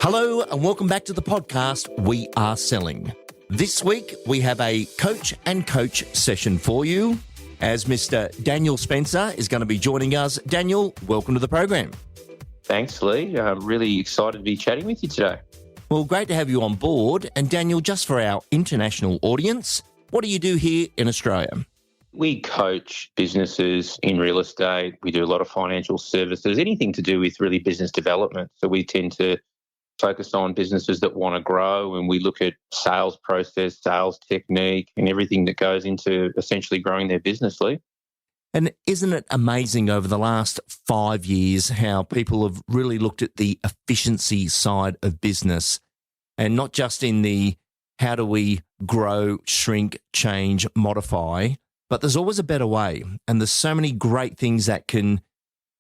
Hello and welcome back to the podcast, We Are Selling. This week, we have a coach and coach session for you as Mr. Daniel Spencer is going to be joining us. Daniel, welcome to the program. Thanks, Lee. I'm really excited to be chatting with you today. Well, great to have you on board. And Daniel, just for our international audience, what do you do here in Australia? We coach businesses in real estate. We do a lot of financial services, anything to do with really business development. So we tend to focus on businesses that want to grow, and we look at sales process, sales technique, and everything that goes into essentially growing their business, Lee. And isn't it amazing over the last 5 years how people have really looked at the efficiency side of business and not just in the how do we grow, shrink, change, modify, but there's always a better way. And there's so many great things that can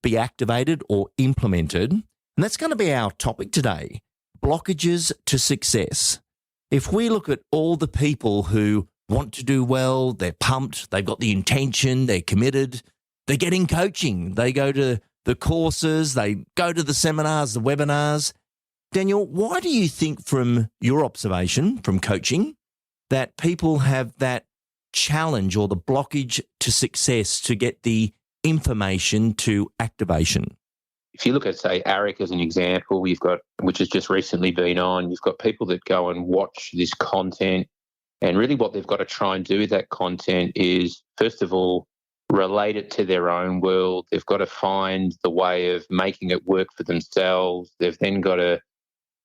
be activated or implemented. And that's going to be our topic today, blockages to success. If we look at all the people who want to do well, they're pumped, they've got the intention, they're committed, they're getting coaching, they go to the courses, they go to the seminars, the webinars. Daniel, why do you think from your observation from coaching that people have that challenge or the blockage to success to get the information to activation? If you look at, say, ARIC as an example, which has just recently been on, you've got people that go and watch this content. And really what they've got to try and do with that content is, first of all, relate it to their own world. They've got to find the way of making it work for themselves. They've then got to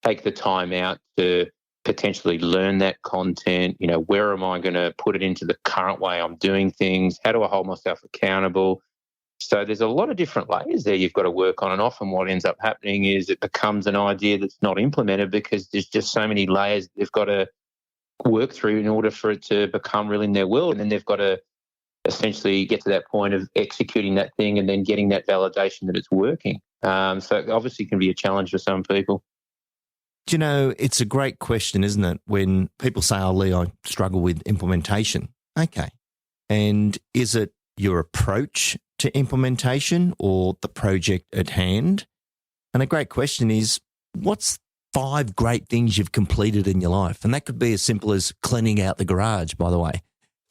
take the time out to potentially learn that content. You know, where am I going to put it into the current way I'm doing things? How do I hold myself accountable? So there's a lot of different layers there you've got to work on. And often what ends up happening is it becomes an idea that's not implemented because there's just so many layers they've got to work through in order for it to become real in their world. And then they've got to essentially get to that point of executing that thing and then getting that validation that it's working. So it obviously can be a challenge for some people. Do you know, it's a great question, isn't it? When people say, oh, Lee, I struggle with implementation. Okay. And is it your approach to implementation or the project at hand? And a great question is, what's 5 great things you've completed in your life? And that could be as simple as cleaning out the garage, by the way.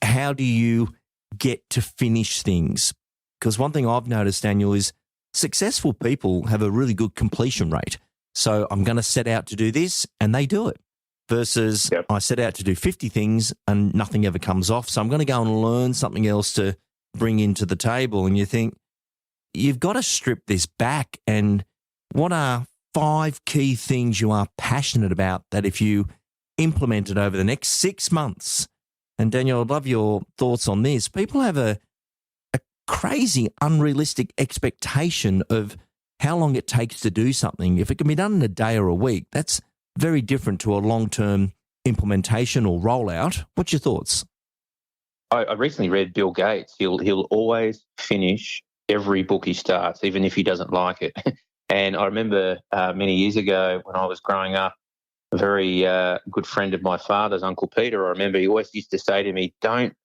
How do you get to finish things? Because one thing I've noticed, Daniel, is successful people have a really good completion rate. So I'm going to set out to do this and they do it versus I set out to do 50 things and nothing ever comes off. So I'm going to go and learn something else to bring into the table. And you think you've got to strip this back. And what are 5 key things you are passionate about that if you implement it over the next 6 months? And Daniel, I'd love your thoughts on this. People have a crazy, unrealistic expectation of how long it takes to do something. If it can be done in a day or a week, that's very different to a long-term implementation or rollout. What's your thoughts? I recently read Bill Gates. He'll always finish every book he starts, even if he doesn't like it. And I remember many years ago when I was growing up, a very good friend of my father's, Uncle Peter, I remember he always used to say to me, don't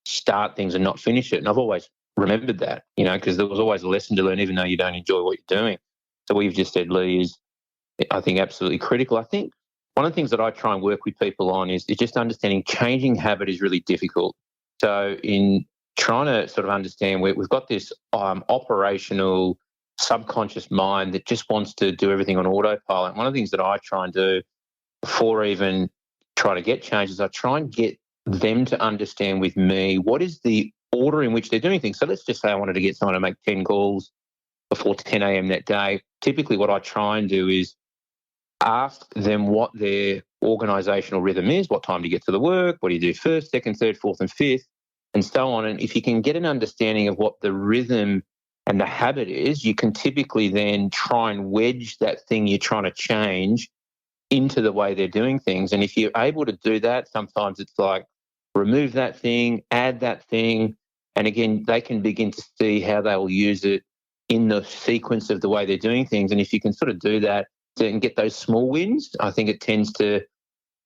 start things and not finish it. And I've always remembered that, you know, because there was always a lesson to learn, even though you don't enjoy what you're doing. So what you've just said, Lee, is, I think, absolutely critical. I think one of the things that I try and work with people on is just understanding changing habit is really difficult. So in trying to sort of understand, we've got this operational subconscious mind that just wants to do everything on autopilot. One of the things that I try and do before even try to get changes, I try and get them to understand with me what is the order in which they're doing things. So let's just say I wanted to get someone to make 10 calls before 10 a.m. that day. Typically what I try and do is ask them what their organisational rhythm is, what time do you get to the work, what do you do first, second, third, fourth and fifth, and so on. And if you can get an understanding of what the rhythm and the habit is, you can typically then try and wedge that thing you're trying to change into the way they're doing things. And if you're able to do that, sometimes it's like remove that thing, add that thing, and again, they can begin to see how they will use it in the sequence of the way they're doing things. And if you can sort of do that and get those small wins, I think it tends to,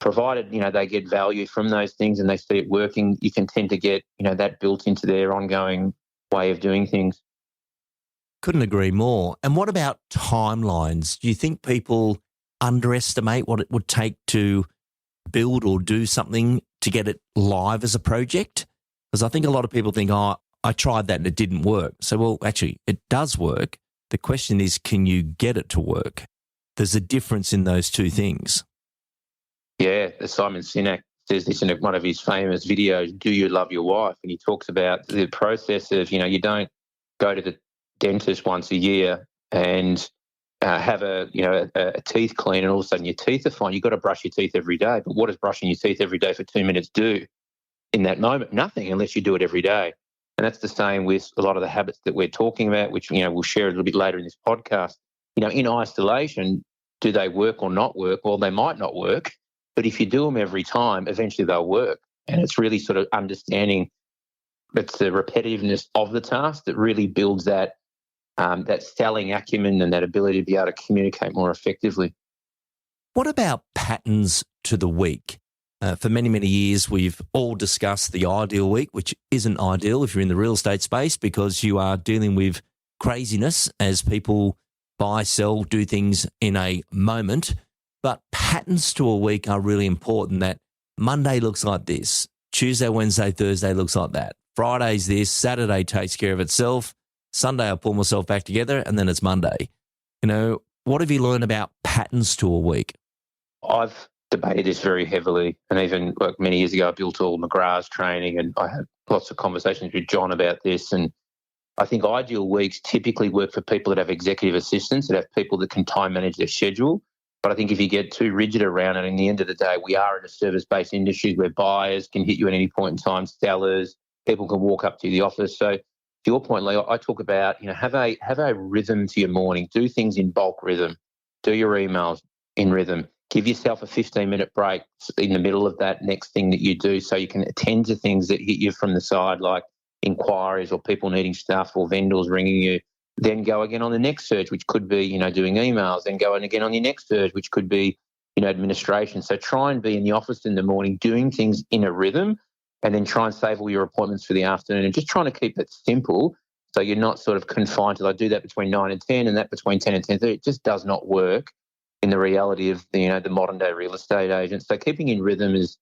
provided, you know, they get value from those things and they see it working, you can tend to get, you know, that built into their ongoing way of doing things. Couldn't agree more. And what about timelines? Do you think people underestimate what it would take to build or do something to get it live as a project? Because I think a lot of people think, oh, I tried that and it didn't work. So, well, actually, it does work. The question is, can you get it to work? There's a difference in those two things. Yeah, Simon Sinek says this in one of his famous videos, Do You Love Your Wife? And he talks about the process of, you don't go to the dentist once a year and have a teeth clean and all of a sudden your teeth are fine. You've got to brush your teeth every day. But what does brushing your teeth every day for 2 minutes do in that moment? Nothing, unless you do it every day. And that's the same with a lot of the habits that we're talking about, which, we'll share a little bit later in this podcast. In isolation, do they work or not work? Well, they might not work, but if you do them every time, eventually they'll work. And it's really sort of understanding it's the repetitiveness of the task that really builds that selling acumen and that ability to be able to communicate more effectively. What about patterns to the week? For many, many years, we've all discussed the ideal week, which isn't ideal if you're in the real estate space because you are dealing with craziness as people buy, sell, do things in a moment. But patterns to a week are really important, that Monday looks like this, Tuesday, Wednesday, Thursday looks like that, Friday's this, Saturday takes care of itself, Sunday I'll pull myself back together, and then it's Monday. What have you learned about patterns to a week? I've debated this very heavily, and even many years ago I built all McGrath's training and I had lots of conversations with John about this, and I think ideal weeks typically work for people that have executive assistants, that have people that can time manage their schedule. But I think if you get too rigid around it, in the end of the day, we are in a service-based industry where buyers can hit you at any point in time, sellers, people can walk up to the office. So to your point, Lee, I talk about, have a rhythm to your morning. Do things in bulk rhythm. Do your emails in rhythm. Give yourself a 15-minute break in the middle of that next thing that you do so you can attend to things that hit you from the side, like inquiries or people needing stuff or vendors ringing you. Then go again on the next surge, which could be, doing emails. Then go in again on your next surge, which could be, administration. So try and be in the office in the morning doing things in a rhythm, and then try and save all your appointments for the afternoon and just trying to keep it simple so you're not sort of confined to, I do that between 9 and 10 and that between 10 and 10:30. It just does not work in the reality of the modern day real estate agent. So keeping in rhythm is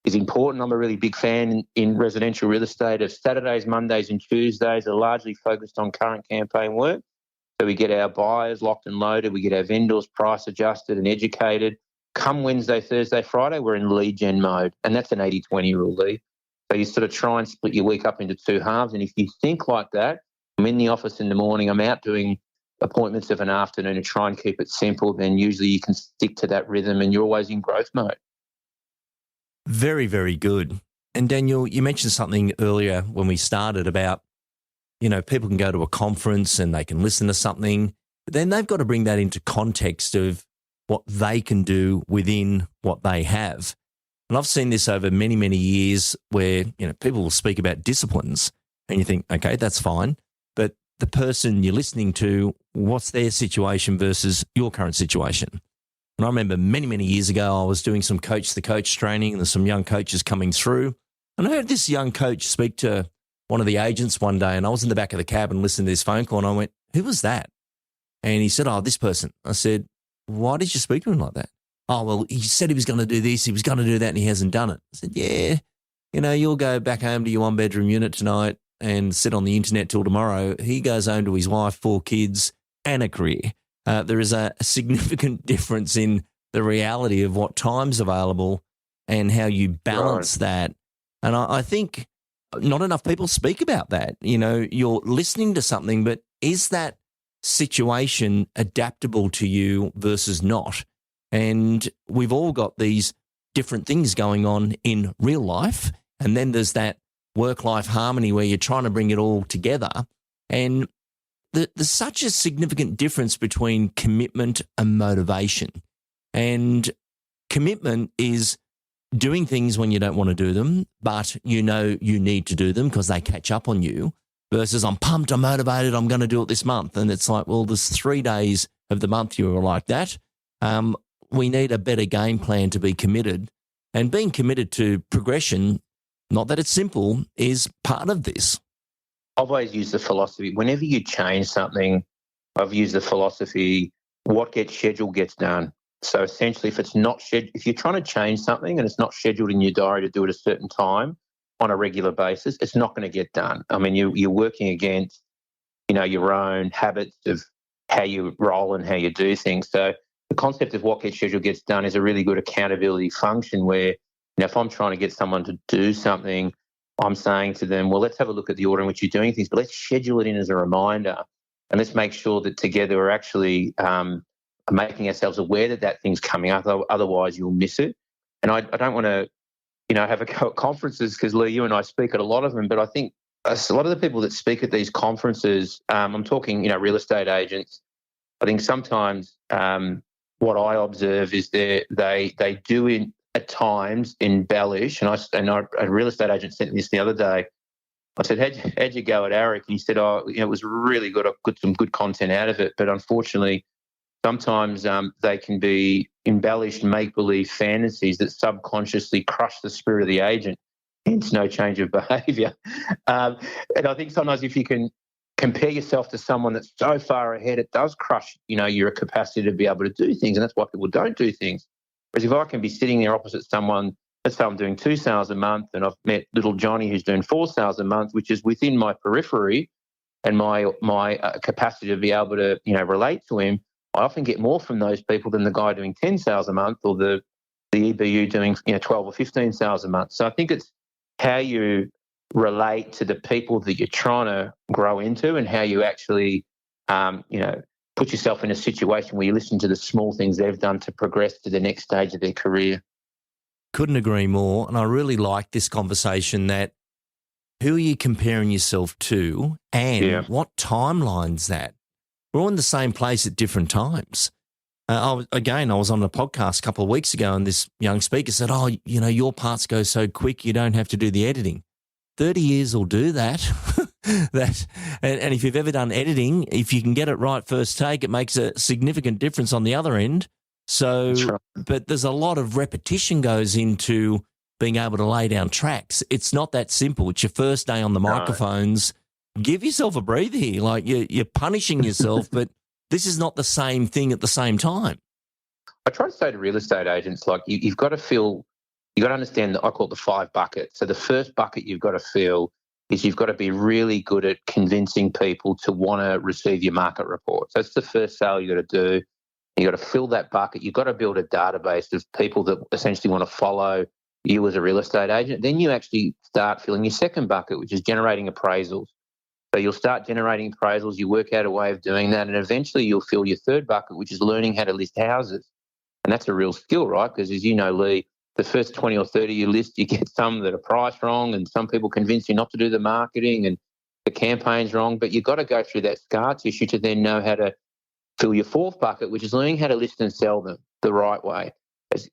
important. I'm a really big fan in residential real estate of Saturdays, Mondays and Tuesdays are largely focused on current campaign work. So we get our buyers locked and loaded, we get our vendors price adjusted and educated. Come Wednesday, Thursday, Friday, we're in lead gen mode, and that's an 80-20 rule, Lee. So you sort of try and split your week up into two halves, and if you think like that, I'm in the office in the morning, I'm out doing appointments of an afternoon and try and keep it simple, then usually you can stick to that rhythm and you're always in growth mode. Very, very good. And Daniel, you mentioned something earlier when we started about, people can go to a conference and they can listen to something, but then they've got to bring that into context of what they can do within what they have. And I've seen this over many, many years where, people will speak about disciplines and you think, okay, that's fine. But the person you're listening to, what's their situation versus your current situation? And I remember many, many years ago, I was doing some coach the coach training and there's some young coaches coming through. And I heard this young coach speak to one of the agents one day, and I was in the back of the cab and listened to this phone call and I went, who was that? And he said, oh, this person. I said, why did you speak to him like that? Oh, well, he said he was going to do this, he was going to do that, and he hasn't done it. I said, yeah, you'll go back home to your one-bedroom unit tonight and sit on the internet till tomorrow. He goes home to his wife, 4 kids, and a career. There is a significant difference in the reality of what time's available and how you balance that. And I think not enough people speak about that. You're listening to something, but is that situation adaptable to you versus not? And we've all got these different things going on in real life. And then there's that work-life harmony where you're trying to bring it all together. And there's such a significant difference between commitment and motivation. And commitment is doing things when you don't want to do them, but you need to do them because they catch up on you, versus I'm pumped, I'm motivated, I'm going to do it this month. And it's like, well, there's 3 days of the month you are like that. We need a better game plan to be committed. And being committed to progression, not that it's simple, is part of this. I've always used the philosophy, whenever you change something, I've used the philosophy, what gets scheduled gets done. So essentially, if it's not if you're trying to change something and it's not scheduled in your diary to do it a certain time on a regular basis, it's not going to get done. I mean, you're working against, your own habits of how you roll and how you do things. So the concept of what gets scheduled gets done is a really good accountability function where, if I'm trying to get someone to do something, I'm saying to them, well, let's have a look at the order in which you're doing things, but let's schedule it in as a reminder. And let's make sure that together we're actually making ourselves aware that thing's coming up. Otherwise, you'll miss it. And I don't want to, have a go at conferences because, Lee, you and I speak at a lot of them, but I think a lot of the people that speak at these conferences, I'm talking, real estate agents, I think sometimes what I observe is they do at times embellish, and a real estate agent sent me this the other day. I said, how'd you go at Eric? And he said, it was really good. I got some good content out of it. But unfortunately, sometimes they can be embellished make-believe fantasies that subconsciously crush the spirit of the agent, hence no change of behaviour. And I think sometimes if you can compare yourself to someone that's so far ahead, it does crush, your capacity to be able to do things. And that's why people don't do things. Whereas if I can be sitting there opposite someone, let's say I'm doing 2 sales a month and I've met little Johnny who's doing 4 sales a month, which is within my periphery and my capacity to be able to, relate to him, I often get more from those people than the guy doing 10 sales a month or the EBU doing 12 or 15 sales a month. So I think it's how you relate to the people that you're trying to grow into and how you actually, put yourself in a situation where you listen to the small things they've done to progress to the next stage of their career. Couldn't agree more. And I really like this conversation that who are you comparing yourself to and what timeline's that? We're all in the same place at different times. I was on a podcast a couple of weeks ago and this young speaker said, your parts go so quick you don't have to do the editing. 30 years will do that. And if you've ever done editing, if you can get it right first take, it makes a significant difference on the other end. So, right. But there's a lot of repetition goes into being able to lay down tracks. It's not that simple. It's your first day on the microphones. No. Give yourself a breather here. Like you're punishing yourself, but this is not the same thing at the same time. I try to say to real estate agents, like you've got to understand that I call it the 5 buckets. So the first bucket you've got to feel is you've got to be really good at convincing people to want to receive your market report. So that's the first sale you've got to do. You've got to fill that bucket. You've got to build a database of people that essentially want to follow you as a real estate agent. Then you actually start filling your second bucket, which is generating appraisals. So you'll start generating appraisals, you work out a way of doing that, and eventually you'll fill your third bucket, which is learning how to list houses. And that's a real skill, right? Because as you know, Lee, the first 20 or 30 you list, you get some that are priced wrong and some people convince you not to do the marketing and the campaign's wrong. But you've got to go through that scar tissue to then know how to fill your fourth bucket, which is learning how to list and sell them the right way.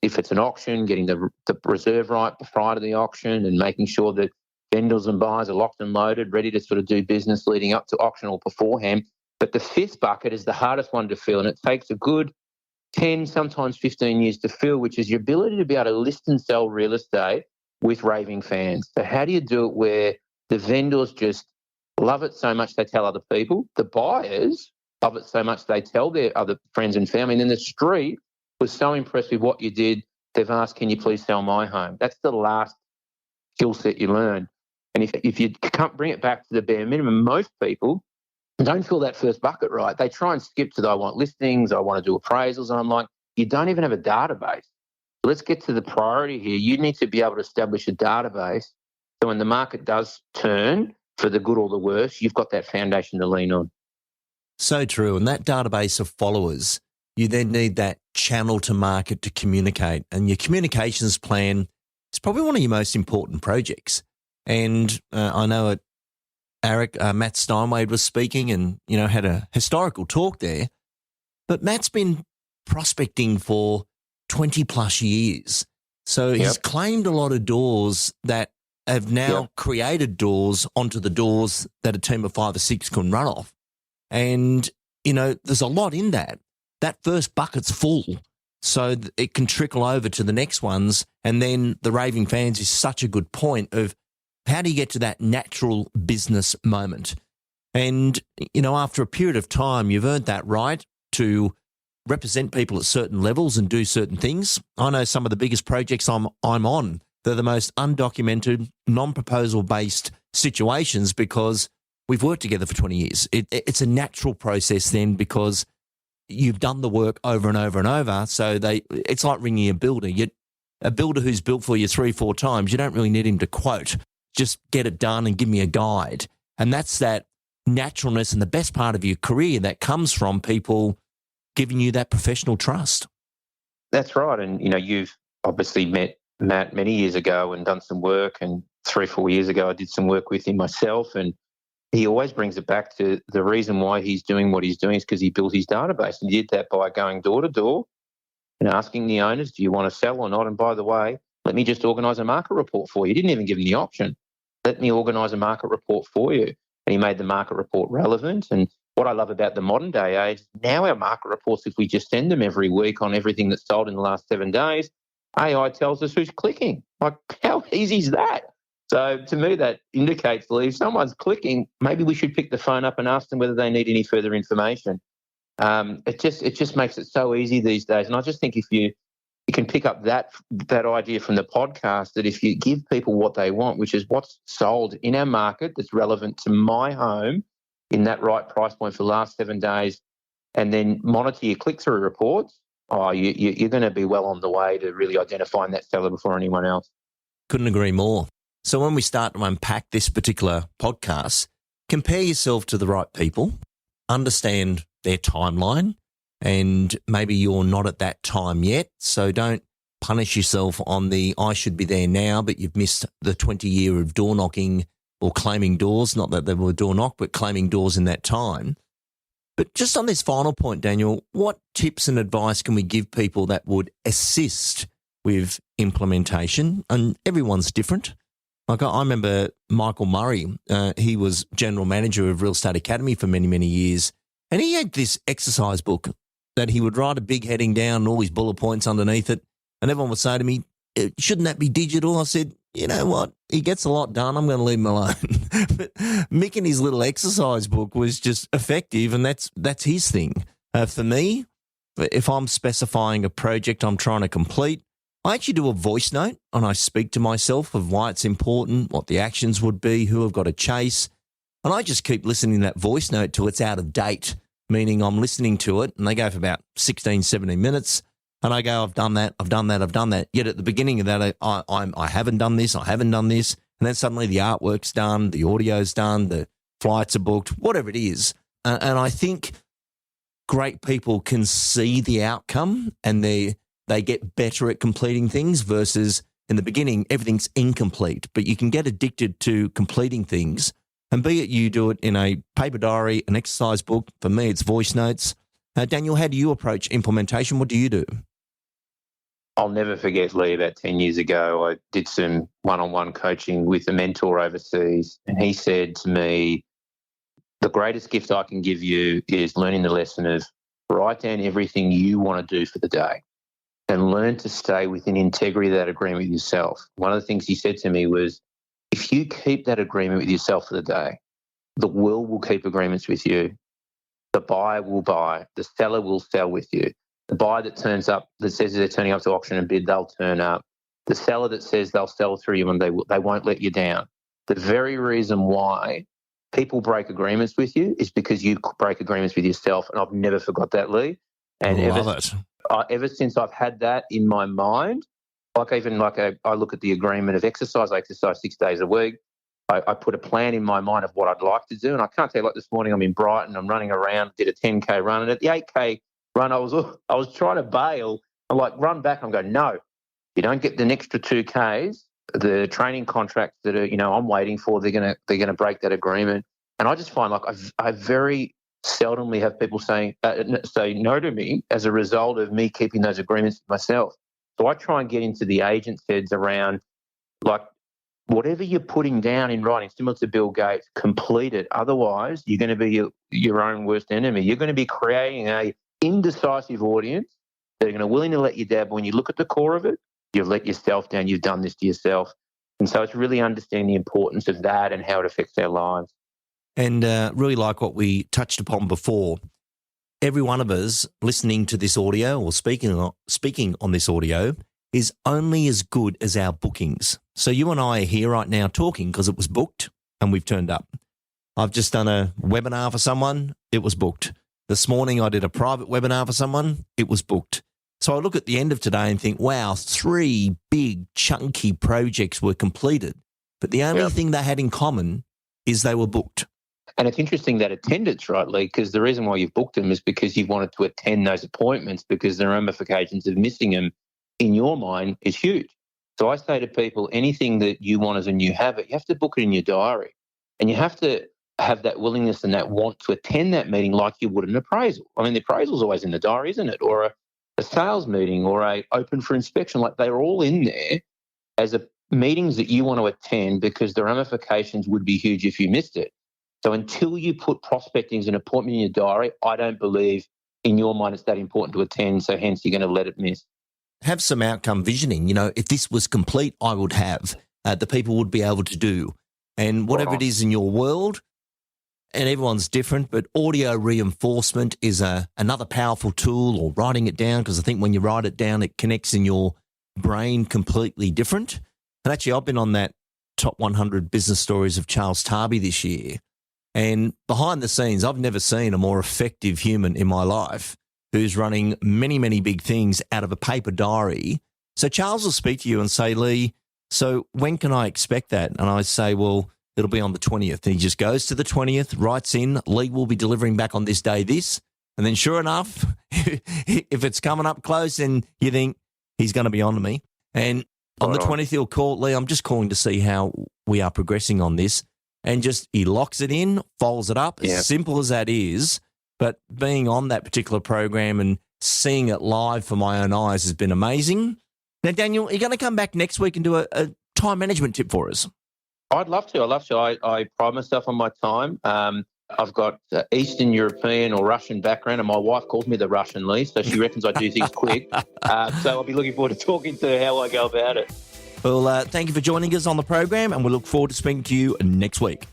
If it's an auction, getting the reserve right prior to the auction and making sure that vendors and buyers are locked and loaded, ready to sort of do business leading up to auction or beforehand. But the fifth bucket is the hardest one to fill, and it takes a good 10, sometimes 15 years to fill, which is your ability to be able to list and sell real estate with raving fans. So how do you do it where the vendors just love it so much they tell other people, the buyers love it so much they tell their other friends and family, and then the street was so impressed with what you did, they've asked, can you please sell my home? That's the last skill set you learn. And if you can't bring it back to the bare minimum, most people don't fill that first bucket right. They try and skip to the I want listings, I want to do appraisals, and I'm like, you don't even have a database. So let's get to the priority here. You need to be able to establish a database so when the market does turn, for the good or the worse, you've got that foundation to lean on. So true. And that database of followers, you then need that channel to market to communicate. And your communications plan is probably one of your most important projects. And I know at Eric, Matt Steinway was speaking and, had a historical talk there. But Matt's been prospecting for 20 plus years. So he's claimed a lot of doors that have now created doors onto the doors that a team of 5 or 6 can run off. And, there's a lot in that. That first bucket's full, so it can trickle over to the next ones. And then the raving fans is such a good point of how do you get to that natural business moment? And, after a period of time, you've earned that right to represent people at certain levels and do certain things. I know some of the biggest projects I'm on, they're the most undocumented, non-proposal based situations because we've worked together for 20 years. It's a natural process then because you've done the work over and over and over. So it's like ringing a builder. A builder who's built for you 3-4 times, you don't really need him to quote. Just get it done and give me a guide. And that's that naturalness and the best part of your career that comes from people giving you that professional trust. That's right. And, you've obviously met Matt many years ago and done some work. And 3-4 years ago, I did some work with him myself. And he always brings it back to the reason why he's doing what he's doing is because he built his database. And he did that by going door to door and asking the owners, do you want to sell or not? And by the way, let me just organise a market report for you. He didn't even give him the option. Let me organise a market report for you. And he made the market report relevant. And what I love about the modern day age, now our market reports, if we just send them every week on everything that's sold in the last 7 days, AI tells us who's clicking. Like, how easy is that? So to me, that indicates, Lee, if someone's clicking, maybe we should pick the phone up and ask them whether they need any further information. It just makes it so easy these days. And I just think if you can pick up that idea from the podcast, that if you give people what they want, which is what's sold in our market that's relevant to my home in that right price point for the last 7 days, and then monitor your click-through reports, you're going to be well on the way to really identifying that seller before anyone else. Couldn't agree more. So when we start to unpack this particular podcast, compare yourself to the right people, understand their timeline, and maybe you're not at that time yet. So don't punish yourself on I should be there now, but you've missed the 20 year of door knocking or claiming doors. Not that they were door knock, but claiming doors in that time. But just on this final point, Daniel, what tips and advice can we give people that would assist with implementation? And everyone's different. Like I remember Michael Murray, he was general manager of Real Estate Academy for many, many years. And he had this exercise book that he would write a big heading down and all his bullet points underneath it. And everyone would say to me, shouldn't that be digital? I said, you know what? He gets a lot done. I'm going to leave him alone. But Mick and his little exercise book was just effective, and that's his thing. For me, if I'm specifying a project I'm trying to complete, I actually do a voice note and I speak to myself of why it's important, what the actions would be, who I've got to chase. And I just keep listening to that voice note till it's out of date, meaning I'm listening to it and they go for about 16, 17 minutes. And I go, I've done that. Yet at the beginning of that, I haven't done this. And then suddenly the artwork's done, the audio's done, the flights are booked, whatever it is. And I think great people can see the outcome and they get better at completing things versus in the beginning, everything's incomplete. But you can get addicted to completing things. And be it you do it in a paper diary, an exercise book. For me, it's voice notes. Daniel, how do you approach implementation? What do you do? I'll never forget, Lee, about 10 years ago, I did some one-on-one coaching with a mentor overseas, and he said to me, the greatest gift I can give you is learning the lesson of write down everything you want to do for the day and learn to stay within integrity of that agreement with yourself. One of the things he said to me was, if you keep that agreement with yourself for the day, the world will keep agreements with you. The buyer will buy. The seller will sell with you. The buyer that turns up, that says they're turning up to auction and bid, they'll turn up. The seller that says they'll sell through you and they won't let you down. The very reason why people break agreements with you is because you break agreements with yourself. And I've never forgot that, Lee. And ever since I've had that in my mind, I look at the agreement of exercise. I exercise 6 days a week. I put a plan in my mind of what I'd like to do. And I can't tell you, like this morning, I'm in Brighton, I'm running around, did a 10K run. And at the 8K run, I was trying to bail. I'm like, run back. I'm going, no, you don't get the extra 2Ks. The training contracts that are, I'm waiting for, they're gonna break that agreement. And I just find like I very seldomly have people say no to me as a result of me keeping those agreements with myself. So I try and get into the agents' heads around like whatever you're putting down in writing, similar to Bill Gates, complete it. Otherwise, you're going to be your own worst enemy. You're going to be creating a indecisive audience that are going to willingly let you down. But when you look at the core of it, you've let yourself down. You've done this to yourself. And so it's really understanding the importance of that and how it affects our lives. And really like what we touched upon before, every one of us listening to this audio or speaking on this audio is only as good as our bookings. So you and I are here right now talking because it was booked and we've turned up. I've just done a webinar for someone. It was booked. This morning I did a private webinar for someone. It was booked. So I look at the end of today and think, wow, 3 big chunky projects were completed. But the only thing they had in common is they were booked. And it's interesting that attendance, right, Lee, because the reason why you've booked them is because you've wanted to attend those appointments, because the ramifications of missing them in your mind is huge. So I say to people, anything that you want as a new habit, you have to book it in your diary. And you have to have that willingness and that want to attend that meeting like you would an appraisal. I mean, the appraisal is always in the diary, isn't it? Or a sales meeting or a open for inspection. Like, they're all in there as meetings that you want to attend because the ramifications would be huge if you missed it. So until you put prospecting as an appointment in your diary, I don't believe in your mind it's that important to attend, so hence you're going to let it miss. Have some outcome visioning. You know, if this was complete, I would have, the people would be able to do. And whatever it is in your world, and everyone's different, but audio reinforcement is another powerful tool, or writing it down, because I think when you write it down, it connects in your brain completely different. And actually, I've been on that top 100 business stories of Charles Tarbey this year. And behind the scenes, I've never seen a more effective human in my life who's running many, many big things out of a paper diary. So Charles will speak to you and say, Lee, so when can I expect that? And I say, well, it'll be on the 20th. And he just goes to the 20th, writes in, Lee will be delivering back on this day this. And then sure enough, if it's coming up close and you think he's going to be on to me. And on the 20th, he'll call, Lee, I'm just calling to see how we are progressing on this. And just he locks it in, folds it up, as simple as that is. But being on that particular program and seeing it live for my own eyes has been amazing. Now, Daniel, are you going to come back next week and do a time management tip for us? I'd love to. I pride myself on my time. I've got Eastern European or Russian background, and my wife calls me the Russian Lee, so she reckons I do things quick. So I'll be looking forward to talking to how I go about it. Well, thank you for joining us on the program, and we look forward to speaking to you next week.